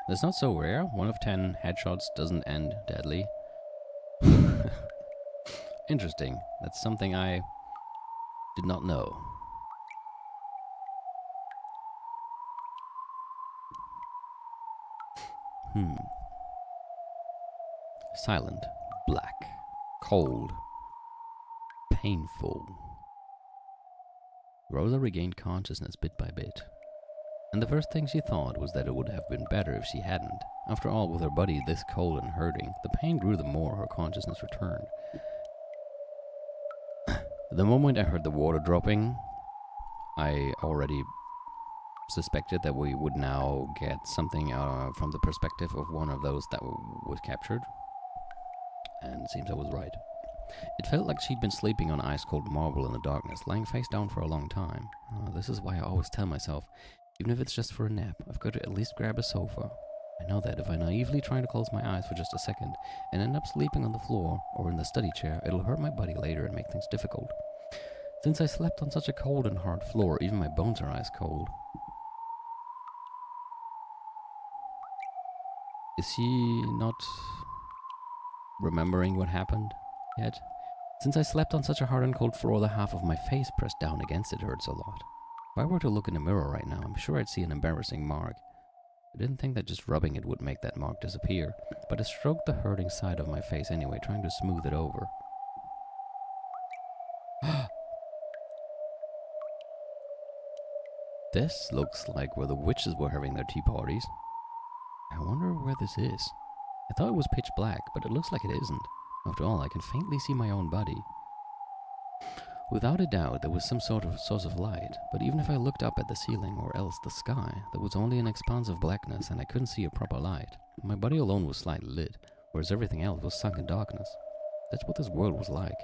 That's not so rare. 1 of 10 headshots doesn't end deadly. Interesting. That's something I did not know. Silent, black, cold, painful. Rosa regained consciousness bit by bit. And the first thing she thought was that it would have been better if she hadn't. After all, with her body this cold and hurting, the pain grew the more her consciousness returned. The moment I heard the water dropping, I already suspected that we would now get something from the perspective of one of those that was captured. And it seems I was right. It felt like she'd been sleeping on ice-cold marble in the darkness, lying face down for a long time. This is why I always tell myself, even if it's just for a nap, I've got to at least grab a sofa. I know that if I naively try to close my eyes for just a second and end up sleeping on the floor or in the study chair, it'll hurt my body later and make things difficult. Since I slept on such a cold and hard floor, even my bones are ice cold. Is she not remembering what happened yet? Since I slept on such a hard and cold floor, the half of my face pressed down against it hurts a lot. If I were to look in the mirror right now, I'm sure I'd see an embarrassing mark. I didn't think that just rubbing it would make that mark disappear, but I stroked the hurting side of my face anyway, trying to smooth it over. This looks like where the witches were having their tea parties. I wonder where this is. I thought it was pitch black, but it looks like it isn't. After all, I can faintly see my own body. Without a doubt, there was some sort of source of light, but even if I looked up at the ceiling or else the sky, there was only an expanse of blackness and I couldn't see a proper light. My body alone was slightly lit, whereas everything else was sunk in darkness. That's what this world was like.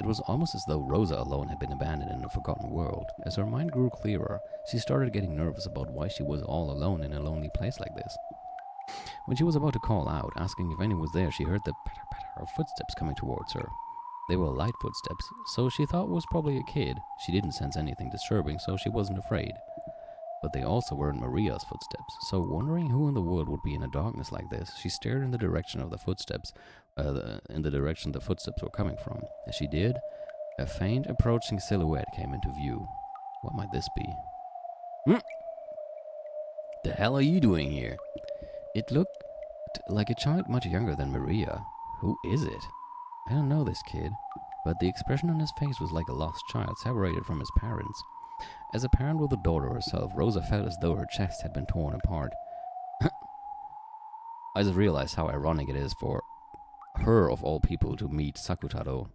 It was almost as though Rosa alone had been abandoned in a forgotten world. As her mind grew clearer, she started getting nervous about why she was all alone in a lonely place like this. When she was about to call out, asking if anyone was there, she heard the patter-patter of footsteps coming towards her. They were light footsteps, so she thought it was probably a kid. She didn't sense anything disturbing, so she wasn't afraid. But they also weren't Maria's footsteps, so wondering who in the world would be in a darkness like this, she stared in the direction of the footsteps, the footsteps were coming from. As she did, a faint approaching silhouette came into view. What might this be? The hell are you doing here? It looked like a child much younger than Maria. Who is it? I don't know this kid, but the expression on his face was like a lost child separated from his parents. As a parent with a daughter herself, Rosa felt as though her chest had been torn apart. I just realized how ironic it is for her, of all people, to meet Sakutaro.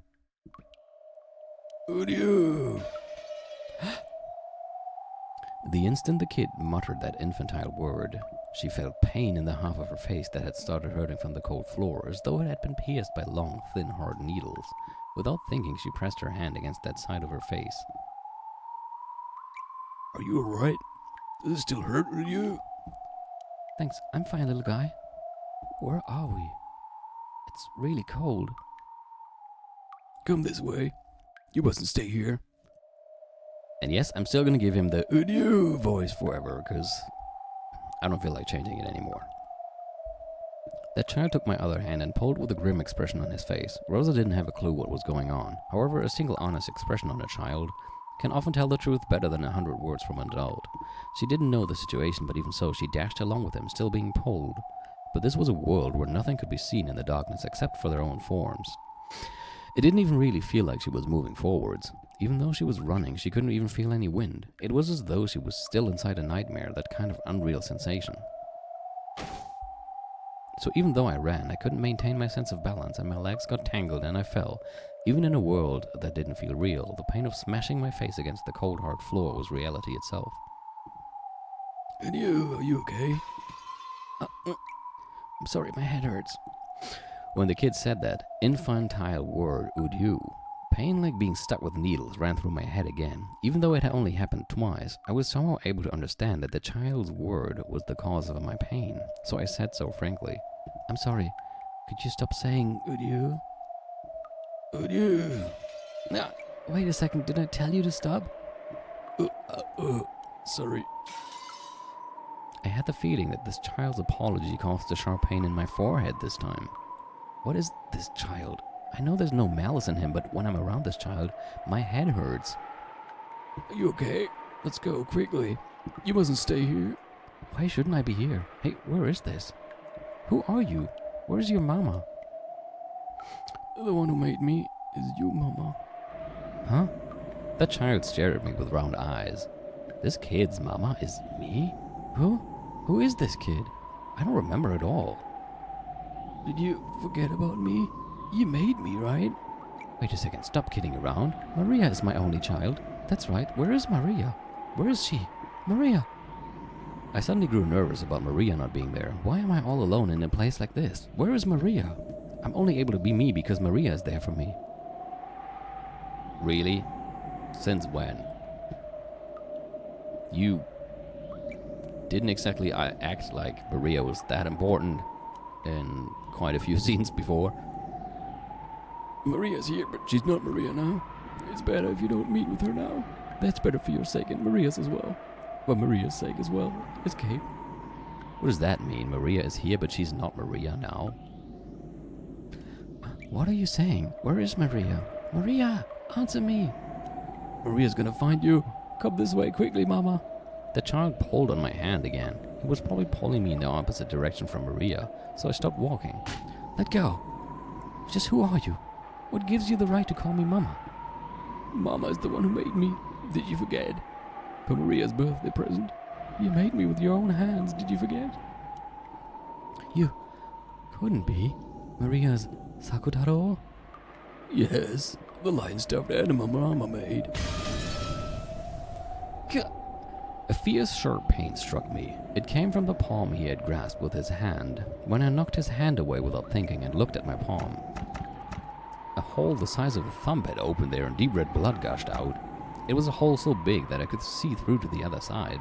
aRdW! The instant the kid muttered that infantile word, she felt pain in the half of her face that had started hurting from the cold floor, as though it had been pierced by long, thin, hard needles. Without thinking, she pressed her hand against that side of her face. Are you alright? Does it still hurt with you? Thanks, I'm fine, little guy. Where are we? It's really cold. Come this way. You mustn't stay here. And yes, I'm still gonna give him the aRdW voice forever, because I don't feel like changing it anymore. That child took my other hand and pulled with a grim expression on his face. Rosa didn't have a clue what was going on. However, a single honest expression on a child can often tell the truth better than 100 words from an adult. She didn't know the situation, but even so, she dashed along with him, still being pulled. But this was a world where nothing could be seen in the darkness except for their own forms. It didn't even really feel like she was moving forwards. Even though she was running, she couldn't even feel any wind. It was as though she was still inside a nightmare, that kind of unreal sensation. So even though I ran, I couldn't maintain my sense of balance, and my legs got tangled and I fell. Even in a world that didn't feel real, the pain of smashing my face against the cold, hard floor was reality itself. aRdW, are you okay? I'm sorry, my head hurts. When the kid said that infantile word, aRdW, pain like being stuck with needles ran through my head again. Even though it had only happened twice, I was somehow able to understand that the child's word was the cause of my pain. So I said so frankly, I'm sorry, could you stop saying aRdW? aRdW. Now, wait a second, did I tell you to stop? Sorry. I had the feeling that this child's apology caused a sharp pain in my forehead this time. What is this child? I know there's no malice in him, but when I'm around this child, my head hurts. Are you okay? Let's go, quickly. You mustn't stay here. Why shouldn't I be here? Hey, where is this? Who are you? Where's your mama? The one who made me is you, Mama. Huh? That child stared at me with round eyes. This kid's mama is me? Who? Who is this kid? I don't remember at all. Did you forget about me? You made me, right? Wait a second, stop kidding around. Maria is my only child. That's right, where is Maria? Where is she? Maria! I suddenly grew nervous about Maria not being there. Why am I all alone in a place like this? Where is Maria? I'm only able to be me because Maria is there for me. Really? Since when? You didn't exactly act like Maria was that important in quite a few scenes before. Maria's here, but she's not Maria now. It's better if you don't meet with her now. That's better for your sake and Maria's as well. For Maria's sake as well. Escape. What does that mean? Maria is here, but she's not Maria now? What are you saying? Where is Maria? Maria, answer me. Maria's gonna find you. Come this way quickly, Mama. The child pulled on my hand again. He was probably pulling me in the opposite direction from Maria, so I stopped walking. Let go. Just who are you? What gives you the right to call me Mama? Mama is the one who made me. Did you forget? For Maria's birthday present. You made me with your own hands. Did you forget? You couldn't be Maria's Sakutaro? Yes, the lion stuffed animal Mama made. A fierce, sharp pain struck me. It came from the palm he had grasped with his hand, when I knocked his hand away without thinking and looked at my palm. A hole the size of a thumb had opened there and deep red blood gushed out. It was a hole so big that I could see through to the other side.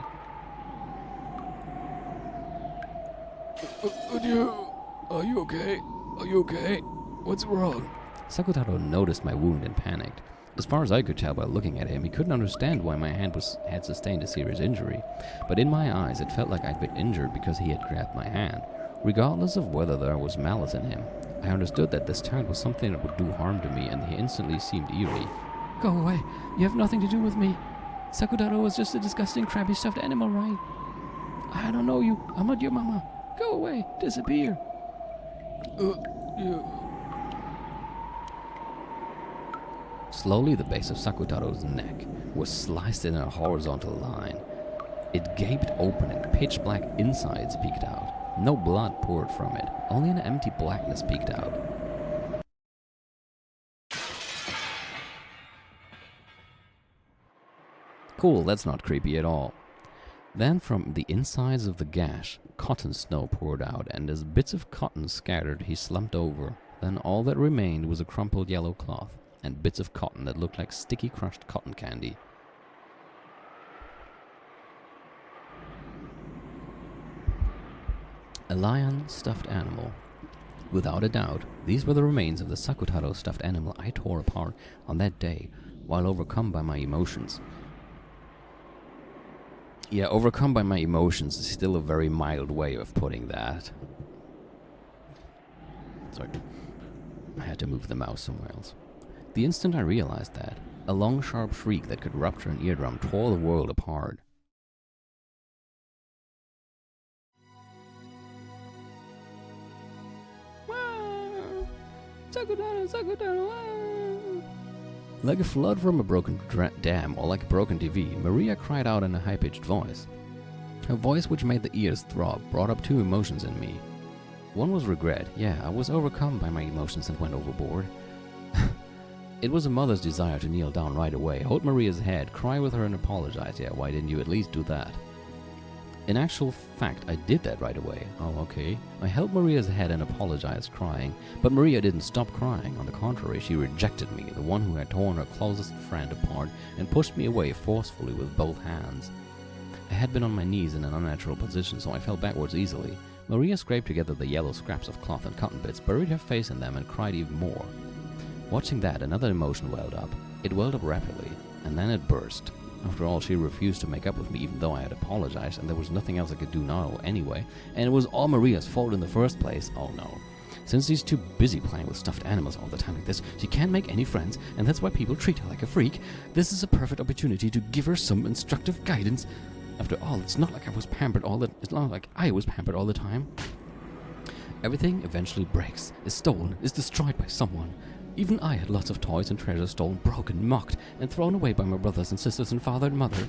Are you okay? Are you okay? What's wrong? Sakutaro noticed my wound and panicked. As far as I could tell by looking at him, he couldn't understand why my hand had sustained a serious injury. But in my eyes, it felt like I'd been injured because he had grabbed my hand. Regardless of whether there was malice in him, I understood that this child was something that would do harm to me, and he instantly seemed eerie. Go away. You have nothing to do with me. Sakutaro was just a disgusting, crabby stuffed animal, right? I don't know you. I'm not your mama. Go away. Disappear. Slowly, the base of Sakutaro's neck was sliced in a horizontal line. It gaped open and pitch-black insides peeked out. No blood poured from it, only an empty blackness peeked out. Cool, that's not creepy at all. Then from the insides of the gash, cotton snow poured out, and as bits of cotton scattered, he slumped over. Then all that remained was a crumpled yellow cloth, and bits of cotton that looked like sticky crushed cotton candy. A lion stuffed animal. Without a doubt, these were the remains of the Sakutaro stuffed animal I tore apart on that day while overcome by my emotions. Yeah, overcome by my emotions is still a very mild way of putting that. Sorry. I had to move the mouse somewhere else. The instant I realized that, a long sharp shriek that could rupture an eardrum tore the world apart. Like a flood from a broken dam or like a broken TV, Maria cried out in a high-pitched voice. Her voice, which made the ears throb, brought up two emotions in me. One was regret. Yeah, I was overcome by my emotions and went overboard. It was a mother's desire to kneel down right away, hold Maria's head, cry with her and apologize. Yeah, why didn't you at least do that? In actual fact, I did that right away. Oh, okay. I held Maria's head and apologized, crying. But Maria didn't stop crying. On the contrary, she rejected me, the one who had torn her closest friend apart, and pushed me away forcefully with both hands. I had been on my knees in an unnatural position, so I fell backwards easily. Maria scraped together the yellow scraps of cloth and cotton bits, buried her face in them, and cried even more. Watching that, another emotion welled up. It welled up rapidly, and then it burst. After all, she refused to make up with me even though I had apologized, and there was nothing else I could do now anyway, and it was all Maria's fault in the first place. Oh no. Since she's too busy playing with stuffed animals all the time like this, she can't make any friends, and that's why people treat her like a freak. This is a perfect opportunity to give her some instructive guidance. After all, it's not like I was pampered all the time. Everything eventually breaks, is stolen, is destroyed by someone. Even I had lots of toys and treasures stolen, broken, mocked, and thrown away by my brothers and sisters and father and mother.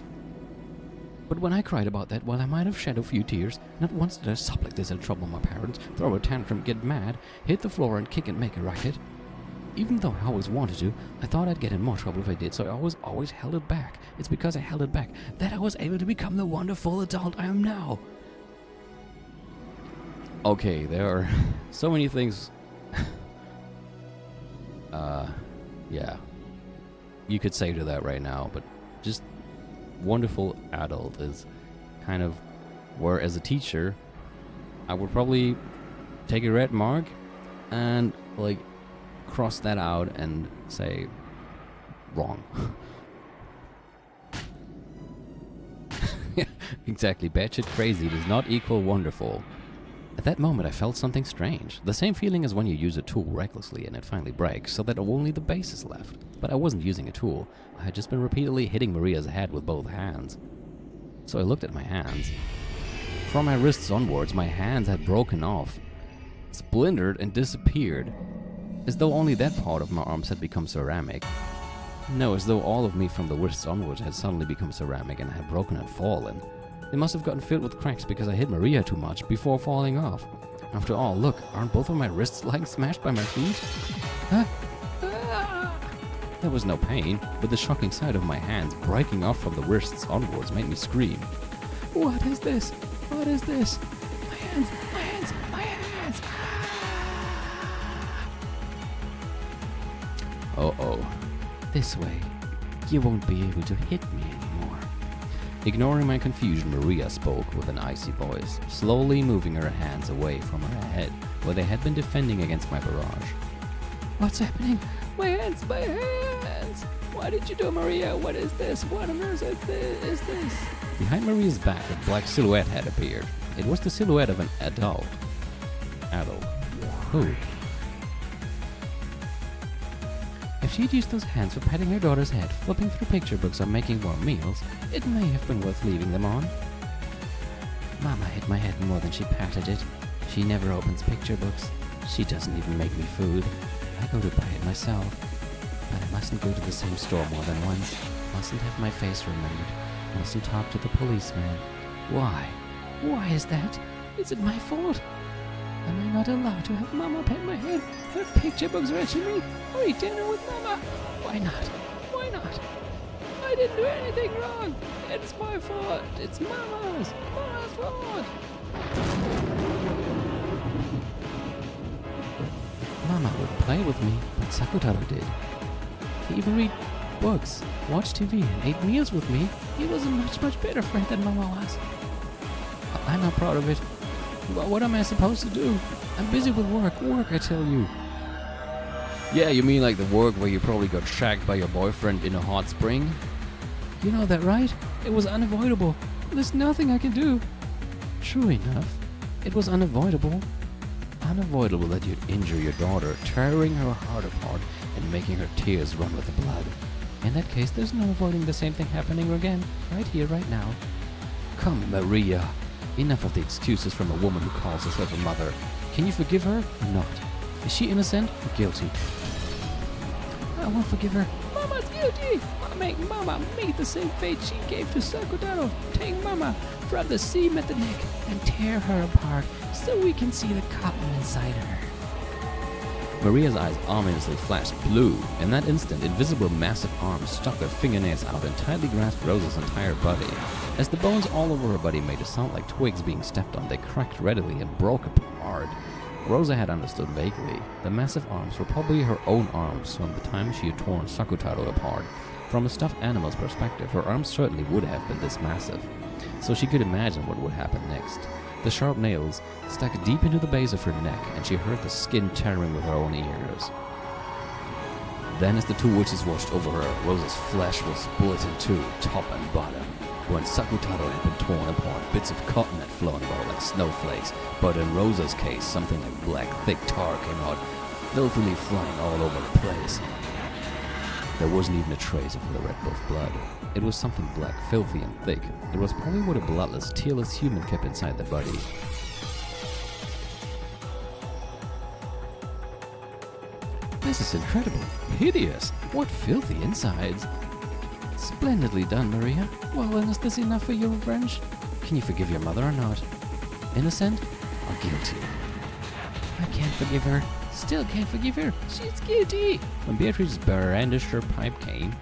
But when I cried about that, while I might have shed a few tears, not once did I sob like this and trouble my parents, throw a tantrum, get mad, hit the floor and kick and make a racket. Even though I always wanted to, I thought I'd get in more trouble if I did, so I always held it back. It's because I held it back that I was able to become the wonderful adult I am now. Okay, there are so many things. Yeah. You could say to that right now, but just wonderful adult is kind of where, as a teacher, I would probably take a red mark and like cross that out and say wrong. Yeah, exactly. Batshit crazy does not equal wonderful. At that moment I felt something strange. The same feeling as when you use a tool recklessly and it finally breaks so that only the base is left. But I wasn't using a tool. I had just been repeatedly hitting Maria's head with both hands. So I looked at my hands. From my wrists onwards, my hands had broken off, splintered and disappeared, as though only that part of my arms had become ceramic. No, as though all of me from the wrists onwards had suddenly become ceramic and had broken and fallen. They must have gotten filled with cracks because I hit Maria too much before falling off. After all, look, aren't both of my wrists like smashed by my feet? Huh? There was no pain, but the shocking sight of my hands breaking off from the wrists onwards made me scream. What is this? What is this? My hands! My hands! My hands! Uh-oh. This way. You won't be able to hit me anymore. Ignoring my confusion, Maria spoke with an icy voice, slowly moving her hands away from her head, where they had been defending against my barrage. What's happening? My hands! My hands! What did you do, Maria? What is this? What on earth is this? Behind Maria's back, a black silhouette had appeared. It was the silhouette of an adult. Who? If she'd used those hands for patting her daughter's head, flipping through picture books, or making warm meals, it may have been worth leaving them on. Mama hit my head more than she patted it. She never opens picture books. She doesn't even make me food. I go to buy it myself. But I mustn't go to the same store more than once. Mustn't have my face remembered. Mustn't talk to the policeman. Why? Why is that? Is it my fault? Am I not allowed to have Mama pet my head, have picture books read to me, or eat dinner with Mama? Why not? Why not? I didn't do anything wrong. It's my fault. It's Mama's. Mama's fault. Mama would play with me, but Sakutaro did. He even read books, watched TV, and ate meals with me. He was a much, much better friend than Mama was. I'm not proud of it. What am I supposed to do? I'm busy with work. Work, I tell you. Yeah, you mean like the work where you probably got shagged by your boyfriend in a hot spring? You know that, right? It was unavoidable. There's nothing I can do. True enough. It was unavoidable. Unavoidable that you'd injure your daughter, tearing her heart apart and making her tears run with the blood. In that case, there's no avoiding the same thing happening again, right here, right now. Come, Maria. Enough of the excuses from a woman who calls herself a mother. Can you forgive her or not? Is she innocent or guilty? I won't forgive her. Mama's guilty. Make Mama meet the same fate she gave to Sakutaro. Take Mama from the seam at the neck and tear her apart so we can see the cotton inside her. Maria's eyes ominously flashed blue. In that instant, invisible massive arms stuck their fingernails out and tightly grasped Rosa's entire body. As the bones all over her body made a sound like twigs being stepped on, they cracked readily and broke apart. Rosa had understood vaguely. The massive arms were probably her own arms from the time she had torn Sakutaro apart. From a stuffed animal's perspective, her arms certainly would have been this massive, so she could imagine what would happen next. The sharp nails stuck deep into the base of her neck, and she heard the skin tearing with her own ears. Then as the two witches washed over her, Rosa's flesh was split in two, top and bottom. When Sakutaro had been torn apart, bits of cotton had flown about like snowflakes, but in Rosa's case, something like black, thick tar came out, filthily flying all over the place. There wasn't even a trace of the red buff blood. It was something black, filthy and thick. It was probably what a bloodless, tearless human kept inside their body. This is incredible. Hideous. What filthy insides. Splendidly done, Maria. Well, then is this enough for your revenge? Can you forgive your mother or not? Innocent or guilty? I can't forgive her. Still can't forgive her. She's guilty. When Beatrice's brandished her pipe came,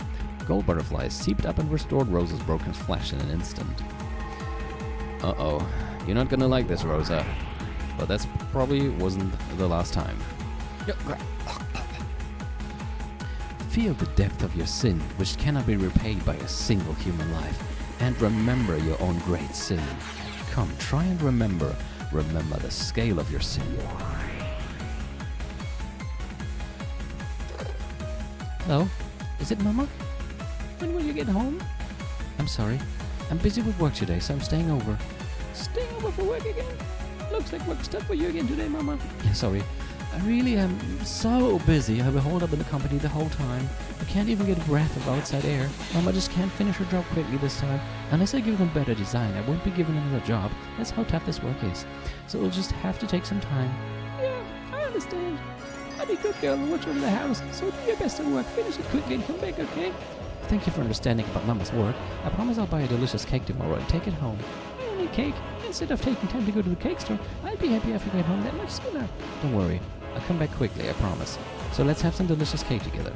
gold butterflies seeped up and restored Rosa's broken flesh in an instant. Uh-oh. You're not gonna like this, Rosa. But that's probably wasn't the last time. Feel the depth of your sin, which cannot be repaid by a single human life, and remember your own great sin. Come, try and remember. Remember the scale of your sin. Hello? Is it Mama? When will you get home? I'm sorry. I'm busy with work today, so I'm staying over. Staying over for work again? Looks like work's tough for you again today, Mama. Yeah, sorry. I really am so busy. I've been holed up in the company the whole time. I can't even get a breath of outside air. Mama just can't finish her job quickly this time. Unless I give them better design, I won't be given another job. That's how tough this work is. So it'll just have to take some time. Yeah, I understand. I'll be a good girl and watch over the house. So do your best at work. Finish it quickly and come back, okay? Thank you for understanding about Mama's work. I promise I'll buy a delicious cake tomorrow and take it home. I don't need cake. Instead of taking time to go to the cake store, I'd be happy if you get home that much sooner. Don't worry. I'll come back quickly, I promise. So let's have some delicious cake together.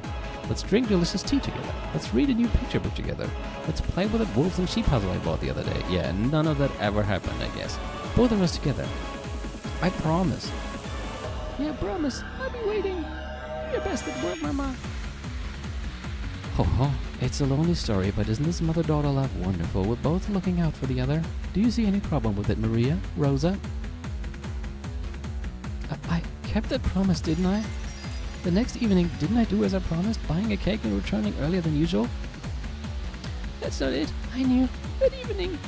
Let's drink delicious tea together. Let's read a new picture book together. Let's play with that wolves and sheep puzzle I bought the other day. Yeah, none of that ever happened, I guess. Both of us together. I promise. Yeah, promise. I'll be waiting. Do your best at work, Mama. Oh, it's a lonely story, but isn't this mother-daughter love wonderful? We're both looking out for the other. Do you see any problem with it, Maria? Rosa? I kept that promise, didn't I? The next evening, didn't I do as I promised, buying a cake and returning earlier than usual? That's not it. I knew. That evening,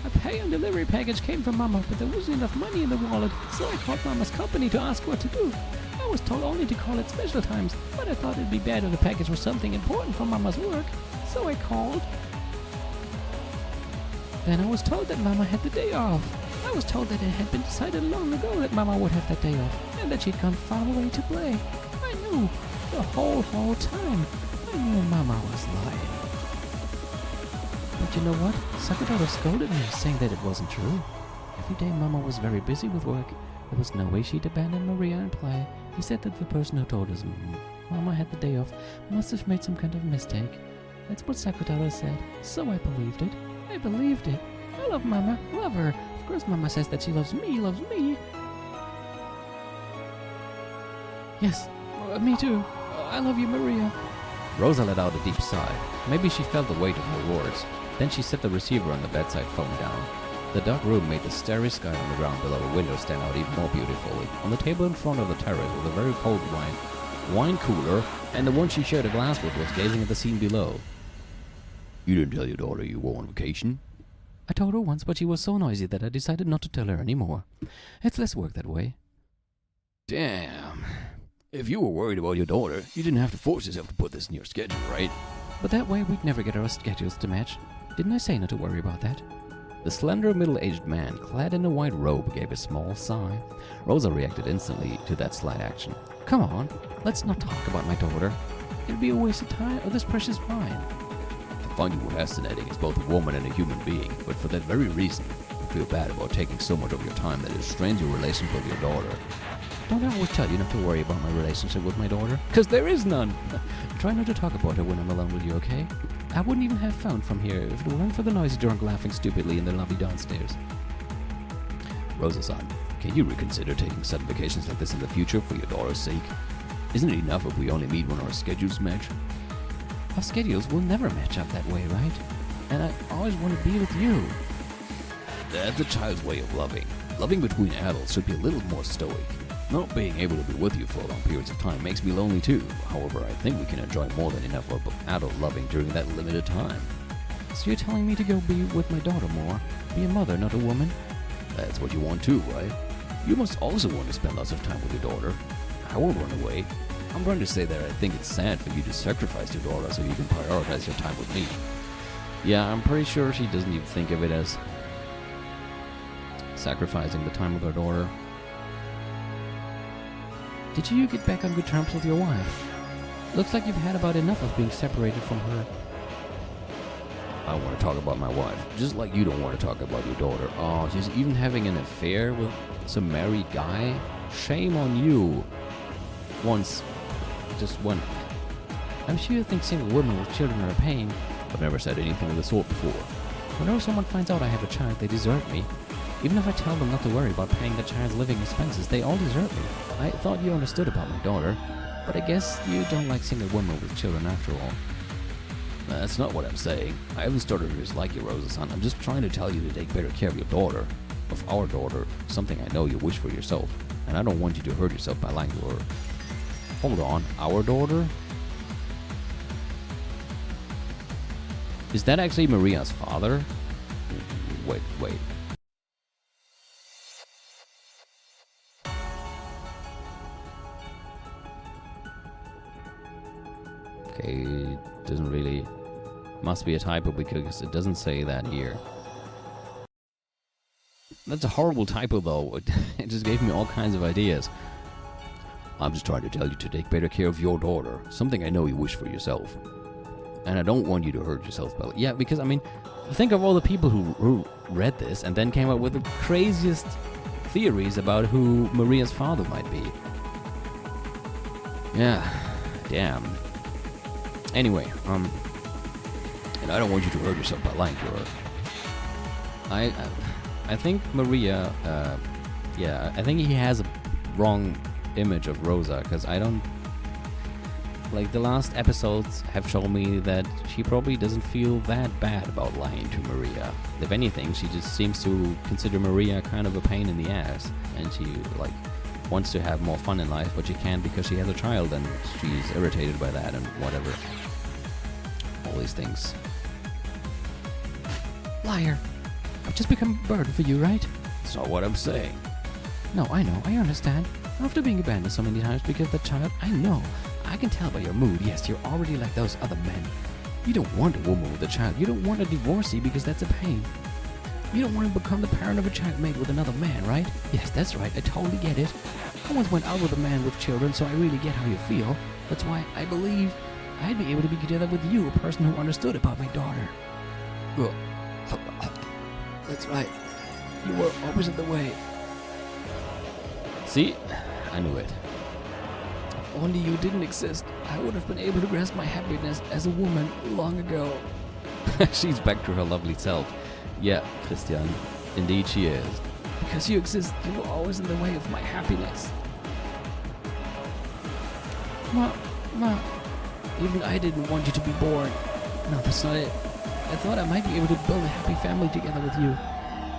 a pay and delivery package came from Mama, but there wasn't enough money in the wallet, so I called Mama's company to ask what to do. I was told only to call at special times, but I thought it'd be better if the package was something important for Mama's work, so I called. Then I was told that Mama had the day off. I was told that it had been decided long ago that Mama would have that day off, and that she'd gone far away to play. I knew, the whole time, I knew Mama was lying. But you know what? Sakutaro scolded me, saying that it wasn't true. Every day Mama was very busy with work. There was no way she'd abandon Maria and play. He said that the person who told us Mama had the day off must have made some kind of mistake. That's what Sakutaro said, so I believed it. I believed it. I love Mama, love her. Of course Mama says that she loves me. Yes, me too. I love you, Maria. Rosa let out a deep sigh. Maybe she felt the weight of her words. Then she set the receiver on the bedside phone down. The dark room made the starry sky on the ground below the window stand out even more beautifully. On the table in front of the terrace was a very cold wine cooler, and the one she shared a glass with was gazing at the scene below. You didn't tell your daughter you were on vacation? I told her once, but she was so noisy that I decided not to tell her anymore. It's less work that way. Damn. If you were worried about your daughter, you didn't have to force yourself to put this in your schedule, right? But that way we'd never get our schedules to match. Didn't I say not to worry about that? The slender, middle-aged man, clad in a white robe, gave a small sigh. Rosa reacted instantly to that slight action. Come on, let's not talk about my daughter. It'd be a waste of time or this precious wine. I find you fascinating as both a woman and a human being, but for that very reason, I feel bad about taking so much of your time that it strains your relationship with your daughter. Don't I always tell you not to worry about my relationship with my daughter? 'Cause there is none! Try not to talk about her when I'm alone with you, okay? I wouldn't even have found from here if it weren't for the noisy drunk laughing stupidly in the lobby downstairs. Rosa-san, can you reconsider taking sudden vacations like this in the future for your daughter's sake? Isn't it enough if we only meet when our schedules match? Our schedules will never match up that way, right? And I always want to be with you. That's a child's way of loving. Loving between adults should be a little more stoic. Not being able to be with you for long periods of time makes me lonely too. However, I think we can enjoy more than enough of adult loving during that limited time. So you're telling me to go be with my daughter more? Be a mother, not a woman? That's what you want too, right? You must also want to spend lots of time with your daughter. I won't run away. I'm trying to say that I think it's sad for you to sacrifice your daughter so you can prioritize your time with me. Yeah, I'm pretty sure she doesn't even think of it as sacrificing the time with her daughter. Did you get back on good terms with your wife? Looks like you've had about enough of being separated from her. I don't want to talk about my wife, just like you don't want to talk about your daughter. Oh, she's even having an affair with some married guy? Shame on you. Just one. I'm sure you think single women with children are a pain. I've never said anything of the sort before. Whenever someone finds out I have a child, they desert me. Even if I tell them not to worry about paying the child's living expenses, they all desert me. I thought you understood about my daughter, but I guess you don't like single women with children after all. That's not what I'm saying. I haven't started to dislike you, Rosa-san. I'm just trying to tell you to take better care of your daughter. Of our daughter. Something I know you wish for yourself. And I don't want you to hurt yourself by lying to her. Hold on. Our daughter? Is that actually Maria's father? Wait. Okay, doesn't really... Must be a typo because it doesn't say that here. That's a horrible typo though. It just gave me all kinds of ideas. I'm just trying to tell you to take better care of your daughter. Something I know you wish for yourself. And I don't want you to hurt yourself, Bella. Yeah, because I mean, think of all the people who read this and then came up with the craziest theories about who Maria's father might be. Yeah, damn. Anyway, and I don't want you to hurt yourself by lying to her. I think Maria, I think he has a wrong image of Rosa, because I don't... Like, the last episodes have shown me that she probably doesn't feel that bad about lying to Maria. If anything, she just seems to consider Maria kind of a pain in the ass, and she, like, wants to have more fun in life, but she can't because she has a child, and she's irritated by that, and whatever. All these things. Liar. I've just become a burden for you, right? That's not what I'm saying. No, I know, I understand. After being abandoned so many times because of the child, I know. I can tell by your mood, yes, you're already like those other men. You don't want a woman with a child. You don't want a divorcee because that's a pain. You don't want to become the parent of a child made with another man, right? Yes, that's right, I totally get it. I once went out with a man with children, so I really get how you feel. That's why I believe I'd be able to be together with you, a person who understood about my daughter. Well, that's right. You were always in the way. See? I knew it. If only you didn't exist, I would have been able to grasp my happiness as a woman long ago. She's back to her lovely self. Yeah, Christian. Indeed she is. Because you exist, you were always in the way of my happiness. Ma, even I didn't want you to be born. No, that's not it. I thought I might be able to build a happy family together with you.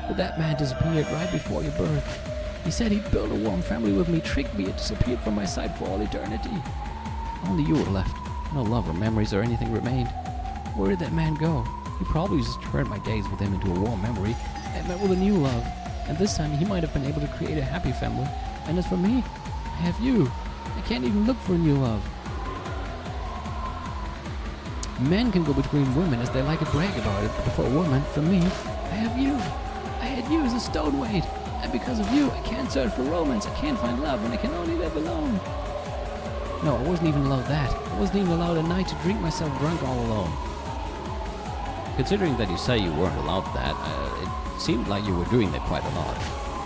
But that man disappeared right before your birth. He said he'd build a warm family with me, tricked me, and disappeared from my sight for all eternity. Only you were left. No love or memories or anything remained. Where did that man go? He probably just turned my days with him into a warm memory and met with a new love. And this time he might have been able to create a happy family. And as for me, I have you. I can't even look for a new love. Men can go between women as they like to brag about it, but for a woman, for me, I have you. I had you as a stone weight. And because of you, I can't search for romance, I can't find love, and I can only live alone. No, I wasn't even allowed that. I wasn't even allowed a night to drink myself drunk all alone. Considering that you say you weren't allowed that, it seemed like you were doing that quite a lot.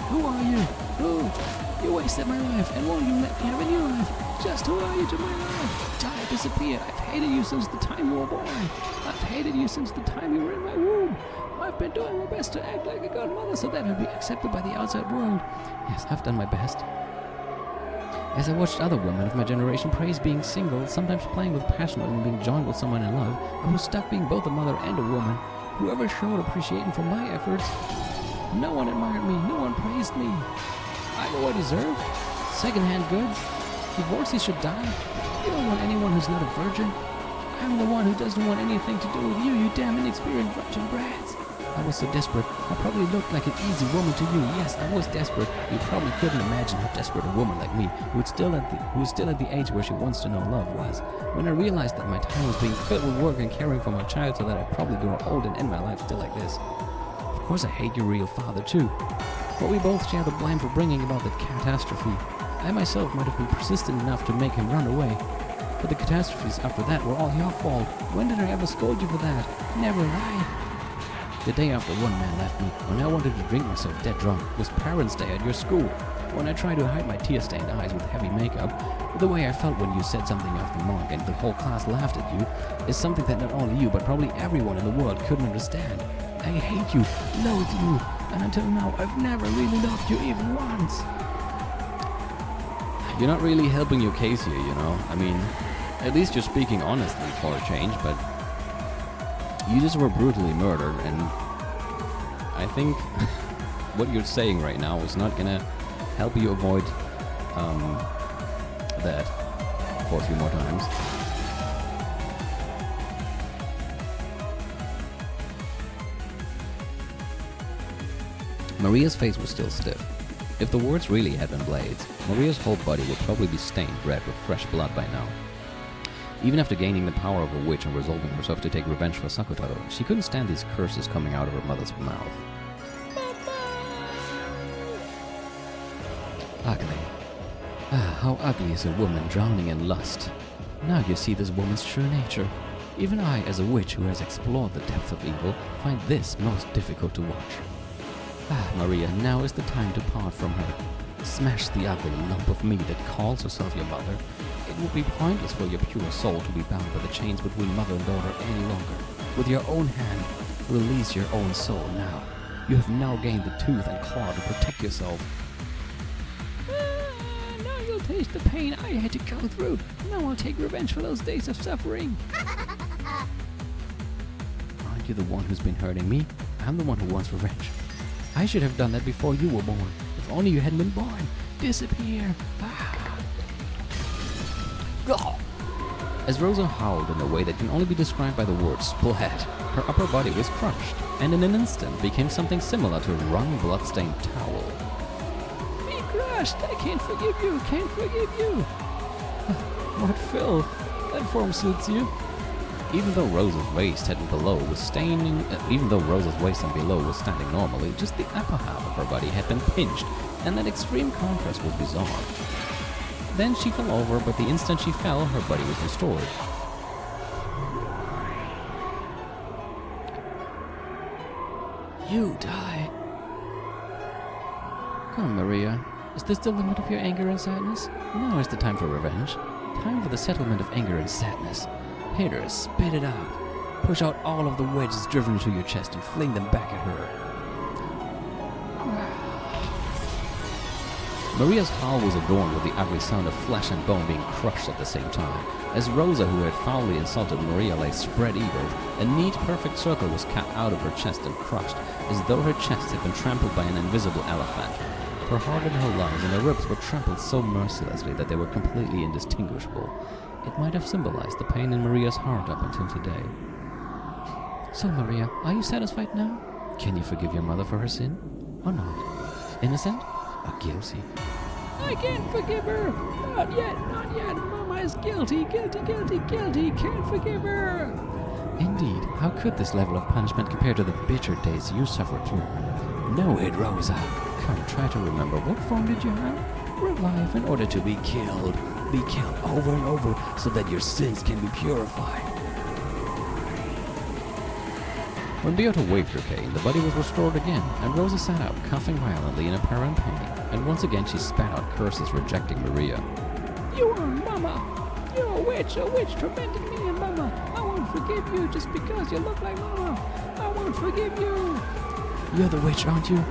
Who are you? Who? You wasted my life, and won't you let me have a new life? Just who are you to my life? Die, disappear. I've hated you since the time you were born. I've hated you since the time you were in my womb. I've been doing my best to act like a godmother so that I'd be accepted by the outside world. Yes, I've done my best. As I watched other women of my generation praise being single, sometimes playing with passion and being joined with someone in love, I was stuck being both a mother and a woman. Whoever showed appreciation for my efforts, no one admired me, no one praised me. I know I deserve. Second-hand goods? Divorcees should die? You don't want anyone who's not a virgin? I'm the one who doesn't want anything to do with you, you damn inexperienced virgin brats. I was so desperate. I probably looked like an easy woman to you. Yes, I was desperate. You probably couldn't imagine how desperate a woman like me, who was still at the age where she wants to know love, was. When I realized that my time was being filled with work and caring for my child, so that I'd probably grow old and end my life still like this. Of course I hate your real father too. But we both share the blame for bringing about the catastrophe. I myself might have been persistent enough to make him run away. But the catastrophes after that were all your fault. When did I ever scold you for that? Never, right? The day after one man left me, when I wanted to drink myself dead drunk, was Parents' Day at your school. When I tried to hide my tear-stained eyes with heavy makeup, the way I felt when you said something off the mark and the whole class laughed at you, is something that not only you, but probably everyone in the world couldn't understand. I hate you, loathe you, and until now I've never really loved you even once. You're not really helping your case here, you know. I mean, at least you're speaking honestly for a change, but you just were brutally murdered, and I think what you're saying right now is not gonna help you avoid that for a few more times. Maria's face was still stiff. If the words really had been blades, Maria's whole body would probably be stained red with fresh blood by now. Even after gaining the power of a witch and resolving herself to take revenge for Sakutaro, she couldn't stand these curses coming out of her mother's mouth. Ugly. Ah, how ugly is a woman drowning in lust. Now you see this woman's true nature. Even I, as a witch who has explored the depth of evil, find this most difficult to watch. Ah, Maria, now is the time to part from her. Smash the ugly lump of meat that calls herself your mother. It would be pointless for your pure soul to be bound by the chains between mother and daughter any longer. With your own hand, release your own soul now. You have now gained the tooth and claw to protect yourself. Now you'll taste the pain I had to go through. Now I'll take revenge for those days of suffering. Aren't you the one who's been hurting me? I'm the one who wants revenge. I should have done that before you were born. If only you hadn't been born. Disappear. Ah. As Rosa howled in a way that can only be described by the word splat, her upper body was crushed, and in an instant became something similar to a wrung, blood-stained towel. Be crushed! I can't forgive you! Can't forgive you! What filth! That form suits you. Even though Rosa's waist and below was standing normally, just the upper half of her body had been pinched, and that extreme contrast was bizarre. Then she fell over, but the instant she fell, her body was restored. You die. Come, Maria. Is this the limit of your anger and sadness? Now is the time for revenge. Time for the settlement of anger and sadness. Hit her, spit it out. Push out all of the wedges driven into your chest and fling them back at her. Maria's howl was adorned with the ugly sound of flesh and bone being crushed at the same time. As Rosa, who had foully insulted Maria, lay spread-eagled, a neat, perfect circle was cut out of her chest and crushed, as though her chest had been trampled by an invisible elephant. Her heart and her lungs and her ribs were trampled so mercilessly that they were completely indistinguishable. It might have symbolized the pain in Maria's heart up until today. So, Maria, are you satisfied now? Can you forgive your mother for her sin? Or not? Innocent? Or guilty? I can't forgive her! Not yet, not yet! Mama is guilty, guilty, guilty, guilty! Can't forgive her! Indeed, how could this level of punishment compare to the bitter days you suffered through? Know it, Rosa. Come, try to remember. What form did you have? Revive in order to be killed. Be killed over and over so that your sins can be purified. When Beata waved her cane, the body was restored again, and Rosa sat up, coughing violently in apparent pain, and once again she spat out curses rejecting Maria. You are Mama! You're a witch tormenting me and Mama! I won't forgive you just because you look like Mama! I won't forgive you! You're the witch, aren't you?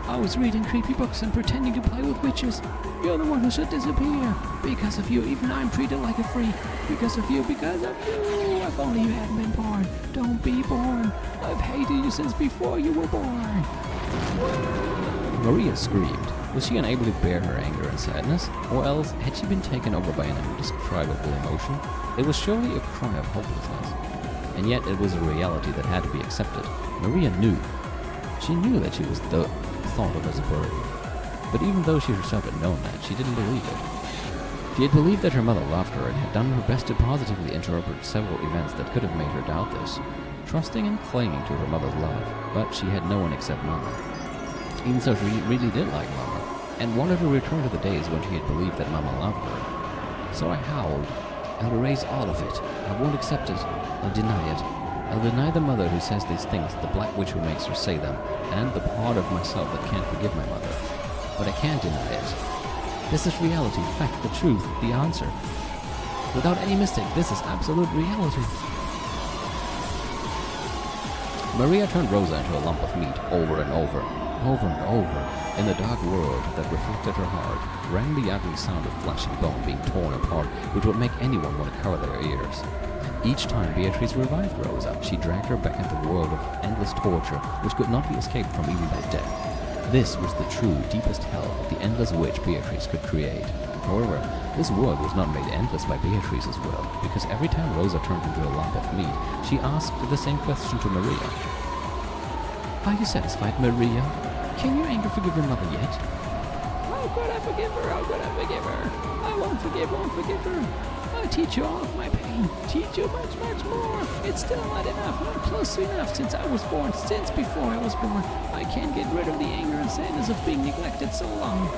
Always reading creepy books and pretending to play with witches. You're the one who should disappear. Because of you, even I'm treated like a freak. Because of you, because of you. If only you hadn't been born. Don't be born. I've hated you since before you were born. Maria screamed. Was she unable to bear her anger and sadness? Or else, had she been taken over by an indescribable emotion? It was surely a cry of hopelessness. And yet it was a reality that had to be accepted. Maria knew. She knew that she was thought of as a burden. But even though she herself had known that, she didn't believe it. She had believed that her mother loved her and had done her best to positively interpret several events that could have made her doubt this, trusting and clinging to her mother's love, but she had no one except Mama. Even so, she really did like Mama, and wanted to return to the days when she had believed that Mama loved her. So I howled, "I'll erase all of it. I won't accept it. I'll deny it. I'll deny the mother who says these things, the black witch who makes her say them, and the part of myself that can't forgive my mother. But I can't deny it. This is reality, fact, the truth, the answer. Without any mistake, this is absolute reality." Maria turned Rosa into a lump of meat over and over and over. In the dark world that reflected her heart rang the ugly sound of flesh and bone being torn apart, which would make anyone want to cover their ears. Each time Beatrice revived Rosa, she dragged her back into the world of endless torture, which could not be escaped from even by death. This was the true, deepest hell that the endless witch Beatrice could create. However, this world was not made endless by Beatrice's will, because every time Rosa turned into a lump of meat, she asked the same question to Maria. "Are you satisfied, Maria? Can your anger forgive your mother yet?" How could I forgive her? How could I forgive her? I won't forgive her. I'll teach you all of my pain. Teach you much, much more. It's still not enough, not close to enough since I was born, since before I was born. I can't get rid of the anger and sadness of being neglected so long.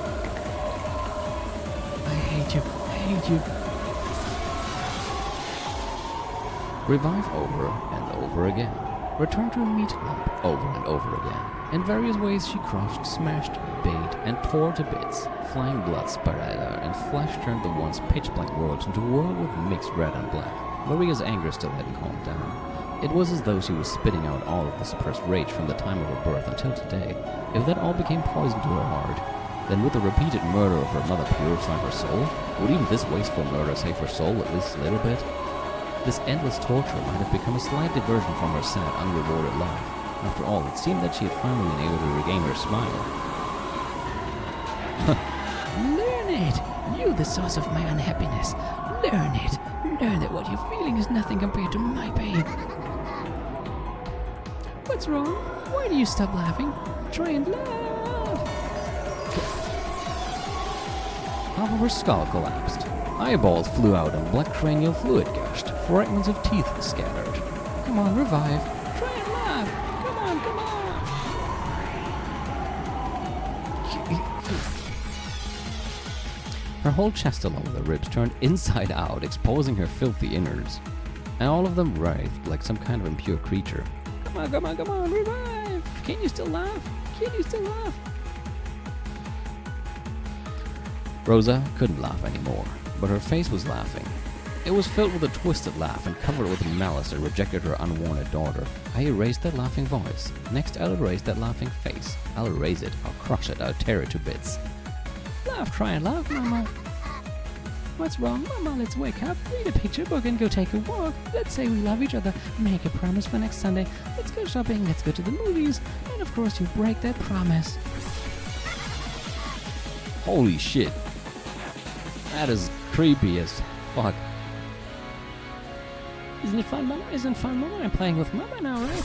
I hate you. Revive over and over again. Return to a meat lump over and over again. In various ways she crushed, smashed, bait, and tore to bits. Flying blood spurted out, and flesh turned the once pitch-black world into a world with mixed red and black. Maria's anger still hadn't calmed down. It was as though she was spitting out all of the suppressed rage from the time of her birth until today. If that all became poison to her heart, then would the repeated murder of her mother purify her soul? Would even this wasteful murder save her soul at least a little bit? This endless torture might have become a slight diversion from her sad, unrewarded life. After all, it seemed that she had finally been able to regain her smile. Learn it! You, the source of my unhappiness. Learn it. Learn that what you're feeling is nothing compared to my pain. What's wrong? Why do you stop laughing? Try and laugh. Half of her skull collapsed. Eyeballs flew out and black cranial fluid gushed. Fragments of teeth scattered. Come on, revive. Try and laugh. Come on. Her whole chest along with the ribs turned inside out, exposing her filthy innards. And all of them writhed like some kind of impure creature. Come on, revive. Can you still laugh? Rosa couldn't laugh anymore, but her face was laughing. It was filled with a twisted laugh and covered with malice that rejected her unwanted daughter. I erased that laughing voice. Next, I'll erase that laughing face. I'll erase it. I'll crush it. I'll tear it to bits. Laugh, try and laugh, Mama. What's wrong, Mama? Let's wake up, read a picture book, and go take a walk. Let's say we love each other. Make a promise for next Sunday. Let's go shopping. Let's go to the movies. And of course, you break that promise. Holy shit. That is creepy as fuck. Isn't it fun, Mama? I'm playing with Mama now, right?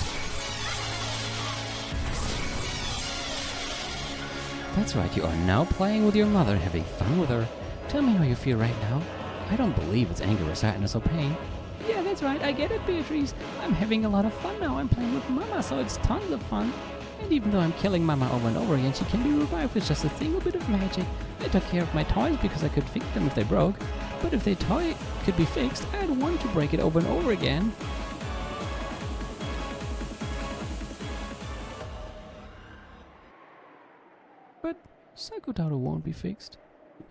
That's right, you are now playing with your mother and having fun with her. Tell me how you feel right now. I don't believe it's anger or sadness or pain. Yeah, that's right. I get it, Beatrice. I'm having a lot of fun now. I'm playing with Mama, so it's tons of fun. And even though I'm killing Mama over and over again, she can be revived with just a single bit of magic. I took care of my toys because I could fix them if they broke. But if their toy could be fixed, I'd want to break it over and over again. But Sakutaro won't be fixed.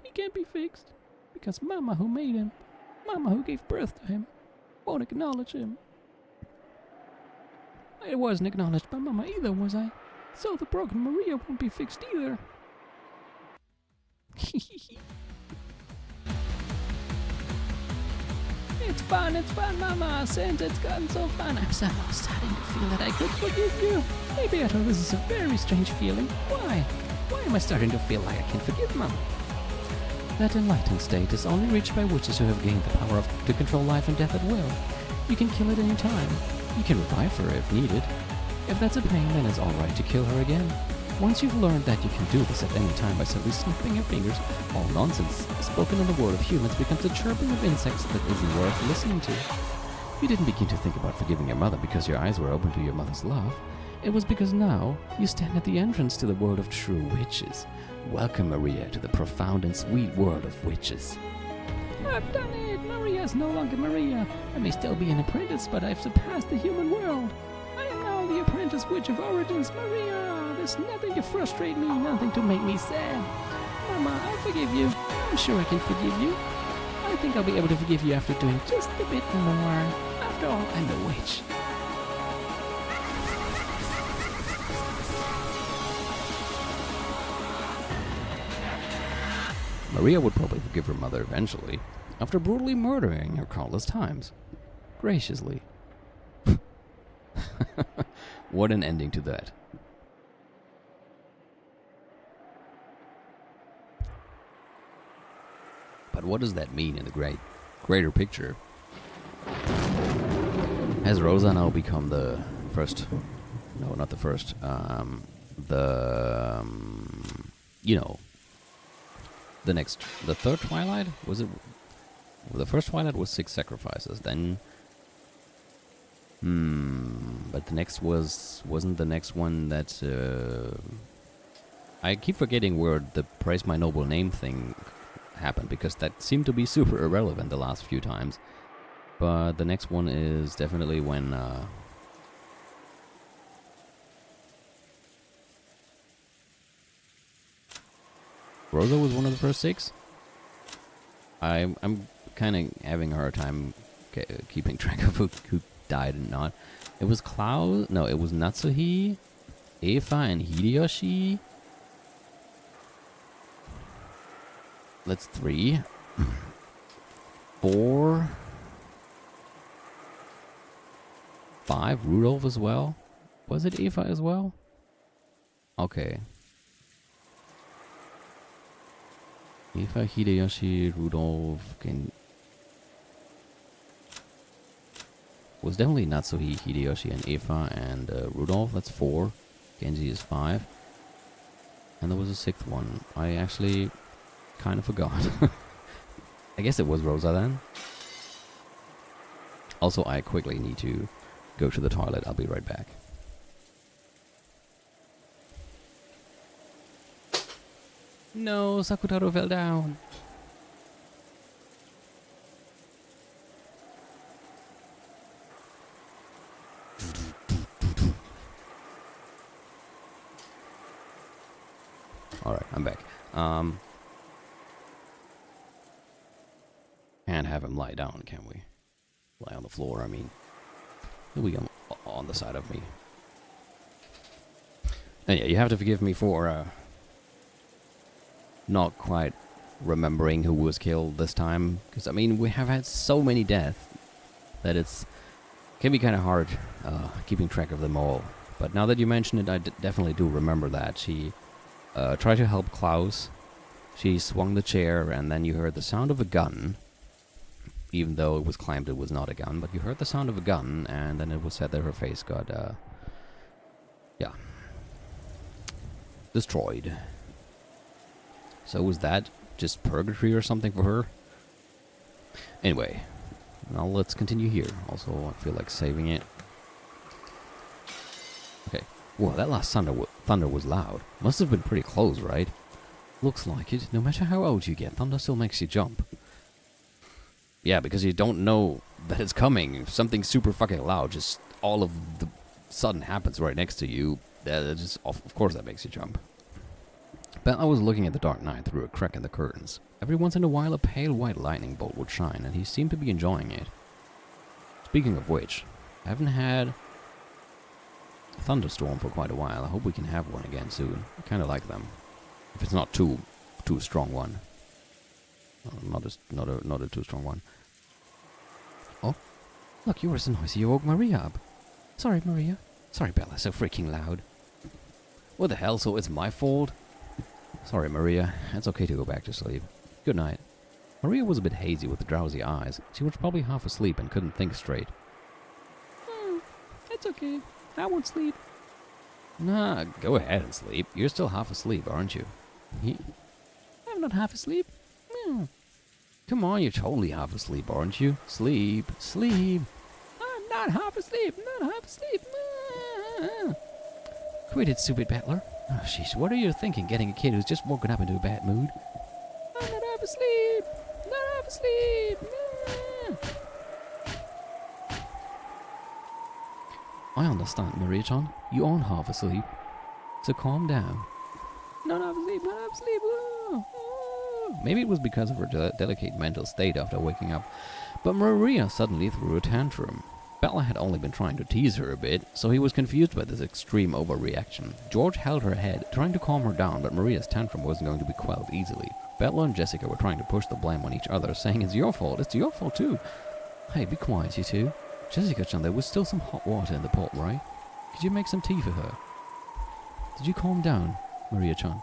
He can't be fixed because Mama who made him, Mama who gave birth to him, won't acknowledge him. I wasn't acknowledged by Mama either, was I? So the broken Maria won't be fixed either. It's fun, Mama. Since it's gotten so fun, I'm somehow starting to feel that I could forgive you. Maybe I thought this is a very strange feeling. Why? Why am I starting to feel like I can forgive Mom? That enlightened state is only reached by witches who have gained the power to control life and death at will. You can kill at any time. You can revive her if needed. If that's a pain, then it's alright to kill her again. Once you've learned that you can do this at any time by simply snapping your fingers, all nonsense spoken in the world of humans becomes the chirping of insects that isn't worth listening to. You didn't begin to think about forgiving your mother because your eyes were open to your mother's love. It was because now you stand at the entrance to the world of true witches. Welcome, Maria, to the profound and sweet world of witches. I've done it! Maria is no longer Maria. I may still be an apprentice, but I've surpassed the human world. I am now the apprentice witch of origins, Maria. There's nothing to frustrate me, nothing to make me sad. Mama, I'll forgive you. I'm sure I can forgive you. I think I'll be able to forgive you after doing just a bit more. After all, I'm a witch. Maria would probably forgive her mother eventually, after brutally murdering her countless times. Graciously. What an ending to that. But what does that mean in the greater picture? Has Rosa now become the first... No, not the first. The third Twilight? Was it... Well, the first Twilight was 6 sacrifices. Then... But the next wasn't the next one that... I keep forgetting where the Praise My Noble Name thing happened, because that seemed to be super irrelevant the last few times. But the next one is definitely when... Rosa was one of the first 6. I'm kind of having a hard time keeping track of who died and not. It was Cloud. No, it was Natsuhi, Eva, and Hideyoshi. That's 3. 4. 5. Rudolph as well. Was it Eva as well? Okay. Eva, Hideyoshi, Rudolph, was definitely Natsuhi, Hideyoshi, and Eva, and Rudolph, that's 4. Genji is 5. And there was a 6th one. I actually kind of forgot. I guess it was Rosa then. Also, I quickly need to go to the toilet. I'll be right back. No, Sakutaro fell down. Alright, I'm back. Can't have him lie down, can we? Lie on the floor, I mean. He'll be on the side of me. And yeah, you have to forgive me for, not quite remembering who was killed this time, because I mean we have had so many deaths that can be kind of hard keeping track of them all. But now that you mention it, I definitely do remember that she tried to help Klaus. She swung the chair, and then you heard the sound of a gun, even though it was claimed it was not a gun. But you heard the sound of a gun, and then it was said that her face got destroyed. So was that just purgatory or something for her? Anyway, now let's continue here. Also, I feel like saving it. Okay. Whoa, that last thunder was loud. Must have been pretty close, right? Looks like it. No matter how old you get, thunder still makes you jump. Yeah, because you don't know that it's coming. If something super fucking loud just all of the sudden happens right next to you, of course that makes you jump. Bella was looking at the dark night through a crack in the curtains. Every once in a while a pale white lightning bolt would shine, and he seemed to be enjoying it. Speaking of which, I haven't had a thunderstorm for quite a while. I hope we can have one again soon. I kind of like them. If it's not too strong one. Not a too strong one. Oh, look, you were so noisy you woke Maria up. Sorry, Maria. Sorry, Bella, so freaking loud. What the hell, so it's my fault? Sorry, Maria. It's okay to go back to sleep. Good night. Maria was a bit hazy with drowsy eyes. She was probably half asleep and couldn't think straight. It's okay. I won't sleep. Nah, go ahead and sleep. You're still half asleep, aren't you? I'm not half asleep. No. Come on, you're totally half asleep, aren't you? Sleep, sleep. I'm not half asleep. Not half asleep. Quit it, stupid battler. Oh, sheesh, what are you thinking, getting a kid who's just woken up into a bad mood? I'm not half asleep. Not half asleep. I understand, Maria-chan. You aren't half asleep. So calm down. Not half asleep. Not half asleep. Maybe it was because of her delicate mental state after waking up, but Maria suddenly threw a tantrum. Bella had only been trying to tease her a bit, so he was confused by this extreme overreaction. George held her head, trying to calm her down, but Maria's tantrum wasn't going to be quelled easily. Bella and Jessica were trying to push the blame on each other, saying it's your fault too. Hey, be quiet, you two. Jessica-chan, there was still some hot water in the pot, right? Could you make some tea for her? Did you calm down, Maria-chan?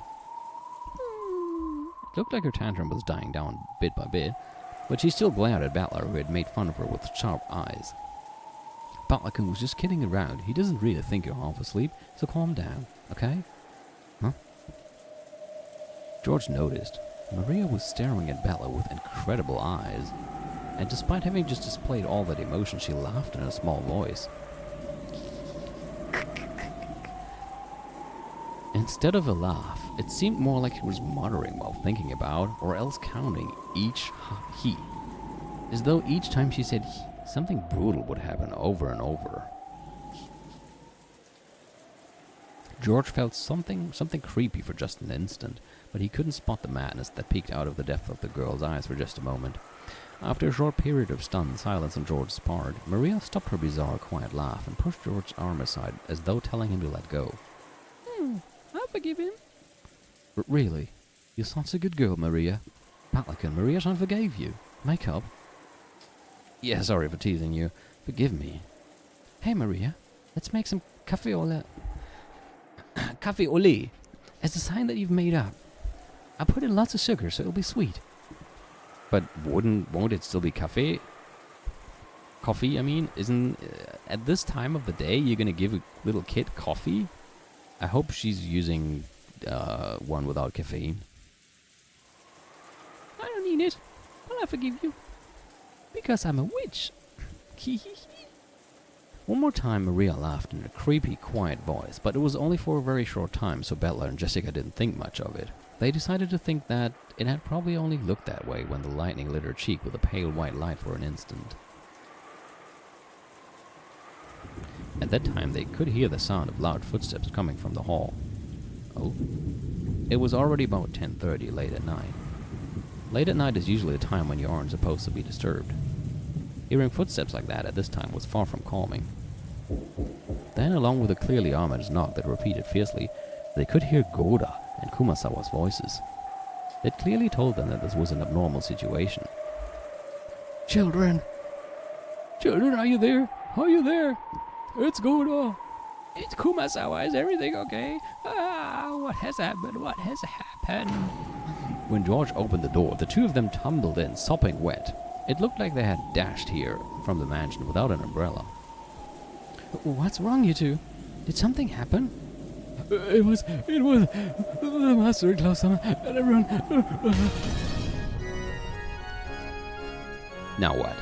It looked like her tantrum was dying down bit by bit, but she still glared at Butler, who had made fun of her with sharp eyes. Butler-kun was just kidding around. He doesn't really think you're half asleep, so calm down, okay? Huh? George noticed. Maria was staring at Bella with incredible eyes, and despite having just displayed all that emotion, she laughed in a small voice. Instead of a laugh, it seemed more like he was muttering while thinking about, or else counting, each he. As though each time she said he, something brutal would happen over and over. George felt something creepy for just an instant, but he couldn't spot the madness that peeked out of the depth of the girl's eyes for just a moment. After a short period of stunned silence on George's part, Maria stopped her bizarre, quiet laugh and pushed George's arm aside as though telling him to let go. I'll forgive him. Really? You're such a good girl, Maria. Patlican, Maria-chan forgave you. Make up. Yeah, sorry for teasing you. Forgive me. Hey, Maria, let's make some café au lait. Café au lait, as a sign that you've made up. I put in lots of sugar, so it'll be sweet. But won't it still be coffee? Coffee, I mean? Isn't... at this time of the day, you're gonna give a little kid coffee? I hope she's using one without caffeine. I don't need it, but I forgive you. Because I'm a witch. One more time, Maria laughed in a creepy, quiet voice, but it was only for a very short time, so Bella and Jessica didn't think much of it. They decided to think that it had probably only looked that way when the lightning lit her cheek with a pale white light for an instant. At that time, they could hear the sound of loud footsteps coming from the hall. Oh. It was already about 10:30 late at night. Late at night is usually a time when you aren't supposed to be disturbed. Hearing footsteps like that at this time was far from calming. Then, along with a clearly ominous knock that repeated fiercely, they could hear Goda and Kumasawa's voices. It clearly told them that this was an abnormal situation. Children! Children, are you there? Are you there? It's Goda! It's Kumasawa, is everything okay? What has happened? What has happened? When George opened the door, the two of them tumbled in, sopping wet. It looked like they had dashed here from the mansion without an umbrella. What's wrong, you two? Did something happen? It was the master closed and everyone... Now what?